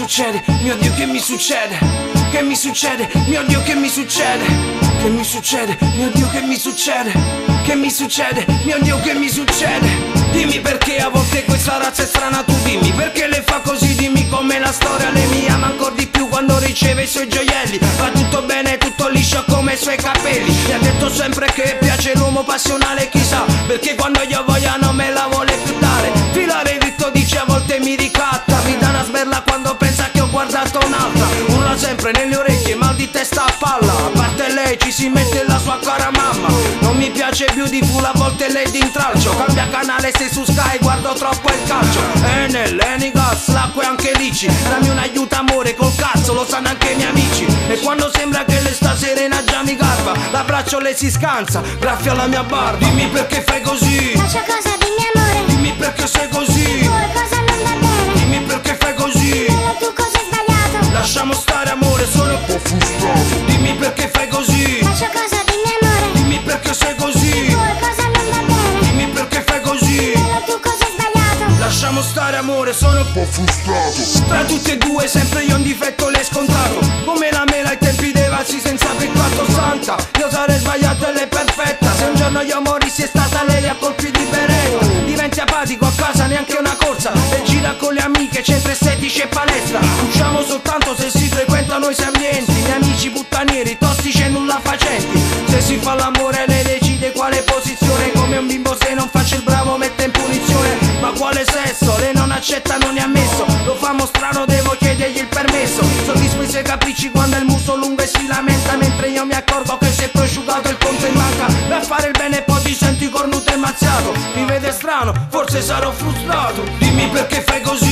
succede? Mio Dio, che mi succede? Che mi succede? Mio Dio, che mi succede? Che mi succede? Mio Dio, che mi succede? Che mi succede? Mio Dio, che mi succede? Dimmi perché a volte questa razza è strana, tu dimmi perché le fa così, dimmi come la storia le mi ama ancora di più quando riceve i suoi gioielli. Va tutto bene, tutto liscio come i suoi capelli. Mi ha detto sempre che piace l'uomo passionale, chissà perché quando io voglia non me la vuole più dare. Filare dritto dice a volte mi ricatta, mi dà una sberla quando pensa che ho guardato un'altra. Urla sempre nelle orecchie, mal di testa a palla. A parte lei ci si mette la sua cara mamma. Non mi piace Beautiful, a volte lei di intralcio. Cambia canale se su Sky guardo troppo il calcio. Enel, Enigas, l'acqua e anche Lici. Dammi un aiuto amore col cazzo, lo sanno anche i miei amici. E quando sembra che le sta serena già mi garba, l'abbraccio le si scansa, graffia la mia barba. Dimmi perché fai così. Faccio cosa, dimmi amore. Dimmi perché sei così. Qualcosa non va bene. Dimmi perché fai così. Dillo tu cosa hai sbagliato. Lasciamo stare amore, sono un po' frustrato. Dimmi perché fai così. Faccio cosa, dimmi amore. Dimmi perché sei così. Qualcosa non va bene. Dimmi perché fai così. Dillo tu cosa hai sbagliato. Lasciamo stare amore, sono un po' frustrato. Tra tutte e due sempre io un difetto l'he scontato. Come la mela ai tempi dei valsi senza peccato. Santa, io sarei sbagliato e lei perfetta. Se un giorno io morissi è stata lei a colpi di beretta. Diventi apatico a casa, neanche una corsa. E gira con le amiche, centri estetici e palestra. Usciamo soltanto se si frequentano i suoi ambienti. Miei amici puttanieri, tossici e nulla facenti. Se si fa l'amore lei decide quale posizione. Come un bimbo se non faccio il bravo mette in punizione. Ma quale sesso? Lei non accetta, non è ammesso. Lo famo strano, devo chiedergli il permesso. Soddisfa i suoi capricci quando il muso lungo e si lamenta. Mentre io mi accorgo che si è prosciugato il conto in banca. Per fare il bene poi ti senti cornuto e mazziato. Mi vede strano, forse sarò frustrato. Dimmi perché fai così.